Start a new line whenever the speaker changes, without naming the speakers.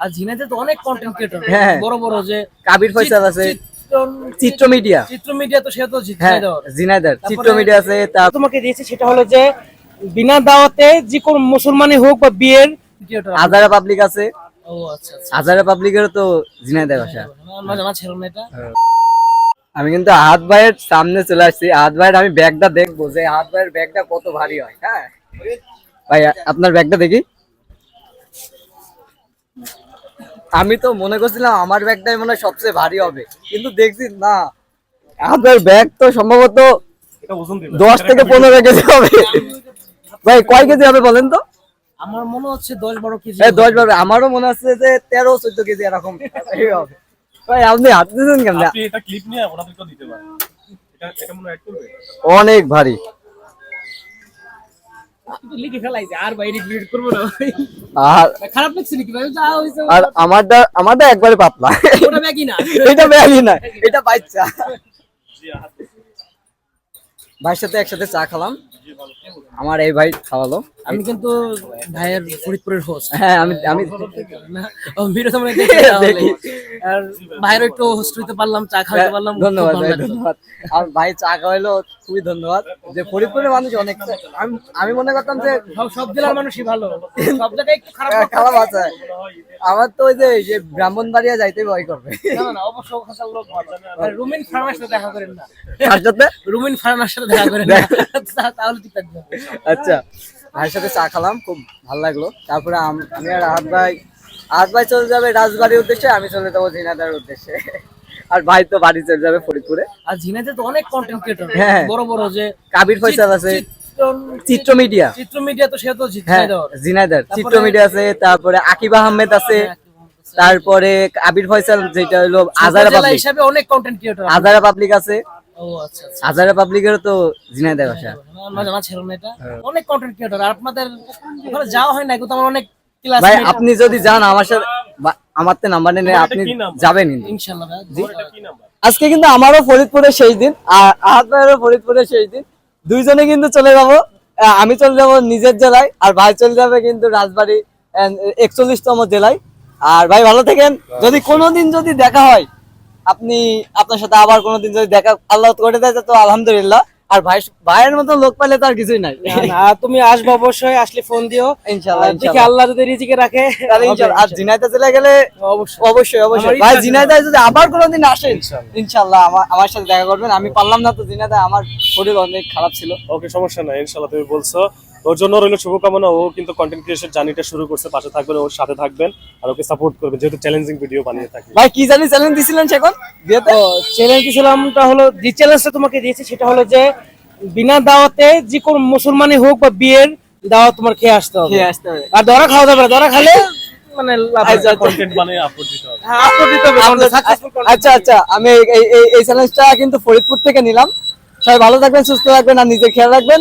আর ঝিনাইদহে তো অনেক content creator
হ্যাঁ।
বড় বড় যে
কাবির ফয়সাল আছে, চিত্র মিডিয়া,
চিত্র মিডিয়া তো সে তো
হ্যাঁ
ঝিনাইদহ
ঝিনাইদহ চিত্র
তারপরে
মিডিয়া আছে।
তোমাকে দিয়েছে সেটা হলো যে বিনা দাওয়াতে যে কোন মুসলমানই হোক বা বিয়ের ক্রিয়েটর।
হাজারা পাবলিক আছে,
ও আচ্ছা আচ্ছা,
হাজারা পাবলিকের তো ঝিনাইদহ ভাষা।
আমার জানা ছিল না এটা।
আমি কিন্তু আহাদ ভাইয়ের সামনে চলে আসছি। আহাদ ভাইয়ের আমি ব্যাগটা দেখবো যে আহাদ ভাইয়ের ব্যাগটা কত ভারী হয়। হ্যাঁ ভাই, আপনার ব্যাগটা দেখি। আমি তো মনে করছিলাম আমার ব্যাগটাই মনে হয় সবচেয়ে ভারী হবে, কিন্তু দেখছি না, আহাদ ভাইয়ের ব্যাগ তো সম্ভবত 10 থেকে 15 কেজি হবে। ভাই কয় কেজি হবে বলেন তো?
আমার মনে হচ্ছে 10-12 কেজি।
10-12, আমারও মনে হচ্ছে যে 13-14 কেজি এরকম হবে। ভাই আপনি হাত দিয়েছেন কেমন?
আপনি এটা ক্লিপ নিয়ে ওনাদেরকে দিতে পারেন। এটা মনে অ্যাড করবে।
অনেক ভারী।
লিখে ফেলাইছে আর ভাই রিপিট করব না ভাই।
আর
খারাপ লাগছে নাকি ভাই? যা হইছে
আর আমারটা একবারে পাতলা।
ওটা ব্যাগই না।
এটা ব্যাগই না, এটা বাচ্চা। ভাইয়ের সাথে একসাথে চা খেলাম, আমার এই ভাই খাওয়ালো।
আমি কিন্তু ভাইয়ের ফরিদপুরের হোস্ট।
হ্যাঁ আমি
ভিডিও সামনে
দেখি।
আর ভাইয়ের একটু হোস্ট হইতে পারলাম, চা খাওয়াতে পারলাম,
ধন্যবাদ
খুব
ভাই,
ভালো লাগলো।
ধন্যবাদ। আর ভাই চা খাওয়াইলো, খুবই ধন্যবাদ। যে ফরিদপুরের মানুষ অনেক, আমি মনে করতাম যে
সব জেলার মানুষই ভালো, সব জায়গায় একটু খারাপ
খারাপ আছে। আমার তো ওই যে ব্রাহ্মণবাড়িয়া যাইতে ভয় করবে।
না না অবশ্য ওখানকার লোক ভালো। আর রুমিন ফার্মার সাথে দেখা করেন না,
তার সাথে
রুমিন ফার্মার সাথে দেখা করেন না, তাহলে ঠিক থাকবে।
আচ্ছা, ভাইয়ের সাথে চা খেলাম, খুব ভালো লাগলো। তারপরে আমি আর আহাদ ভাই চলে যাবে রাজবাড়ির উদ্দেশ্যে, আমি চলে যাবো ঝিনাইদহের উদ্দেশ্যে। আর ভাই তো বাড়ি চলে যাবে ফরিদপুরে।
আর ঝিনাইদহে তো অনেক কন্টেন্ট ক্রিয়েটর
হ্যাঁ।
বড় বড় যে
কাবির ফয়সাল আছে, চিত্র মিডিয়া,
চিত্র মিডিয়া তো সে তো
হ্যাঁ
ঝিনাইদহ
ঝিনাইদহ চিত্র মিডিয়া আছে। তারপরে আকিব আহমেদ আছে, তারপরে কাবির ফয়সাল যেটা হলো হাজারা
জেলা
পাবলিক,
হিসাবে অনেক কন্টেন্ট ক্রিয়েটর।
হাজারা পাবলিক আছে,
ও আচ্ছা আচ্ছা,
হাজারা পাবলিকের তো ঝিনাইদহ ভাষা।
আমার জানা ছিল না এটা। অনেক কন্টেন্ট ক্রিয়েটর, আর আপনাদের ওখানে যাওয়া হয় না কিন্তু আমার অনেক ক্লাস।
ভাই আপনি যদি যান আমার সাথে, আমার তো নাম্বার নেই, আপনি যাবেন কিন্তু
ইনশাআল্লাহ ভাই।
এটা কি নাম্বার?
আজকে কিন্তু আমারও ফরিদপুরের শেষ দিন, আর আহাদ ভাইয়েরও ফরিদপুরের শেষ দিন। দুইজনে কিন্তু চলে যাবো। আমি চলে যাবো নিজের জেলায়, আর ভাই চলে যাবে কিন্তু রাজবাড়ী 41তম জেলায়। আর ভাই ভালো থাকেন। যদি কোনোদিন যদি দেখা হয়, আপনার সাথে আবার কোনোদিন যদি দেখা আল্লাহ করে দেয় তো আলহামদুলিল্লাহ। আর ভাইয়ের মতো লোক পাইলে তো আর কিছুই নাই।
না তুমি আসবে অবশ্যই, আসলে ফোন দিও
ইনশাআল্লাহ,
আর দেখি আল্লাহ যদি রিজিকে রাখে
তাহলে ইনশাআল্লাহ। আর ঝিনাইদহ জেলা গেলে
অবশ্যই
অবশ্যই
আমার
ভাই
ইচ্ছা
ঝিনাইদহ যদি আবার কোনোদিন আসেন ইনশাআল্লাহ আমার সাথে দেখা করবেন। আমি পারলাম না তো ঝিনাইদহ, আমার শরীর অনেক খারাপ ছিল।
ওকে, সমস্যা নাই, ইনশাআল্লাহ। তুমি বলছো, ওর জন্য রইল শুভকামনা। ও কিন্তু কন্টেন্ট ক্রিয়েশন জার্নিটা শুরু করছে, পাশে থাকবেন, ওর সাথে থাকবেন, আর ওকে সাপোর্ট করবেন, যেহেতু চ্যালেঞ্জিং ভিডিও বানিয়ে থাকে।
ভাই কি জানি চ্যালেঞ্জ দিছিলেন সেখন বিয়েতে?
চ্যালেঞ্জ দিয়েছিলামটা হলো, যে চ্যালেঞ্জটা তোমাকে দিয়েছি সেটা হলো যে বিনা দাওয়াতে যে কোন মুসলমানই হোক বা বিয়ের দাওয়াত তোমার খেয়ে আসতে হবে। আর ধরা খাওয়া যাবে না, ধরা খালে মানে লাভ হয়।
কন্টেন্ট বানিয়ে আপলোড দিতে হবে।
হ্যাঁ, আপলোড দিতে হবে, successful content।
আচ্ছা আচ্ছা, আমি এই চ্যালেঞ্জটা কিন্তু ফরিদপুর থেকে নিলাম। সবাই ভালো থাকবেন, সুস্থ থাকবেন, আর নিজের খেয়াল রাখবেন।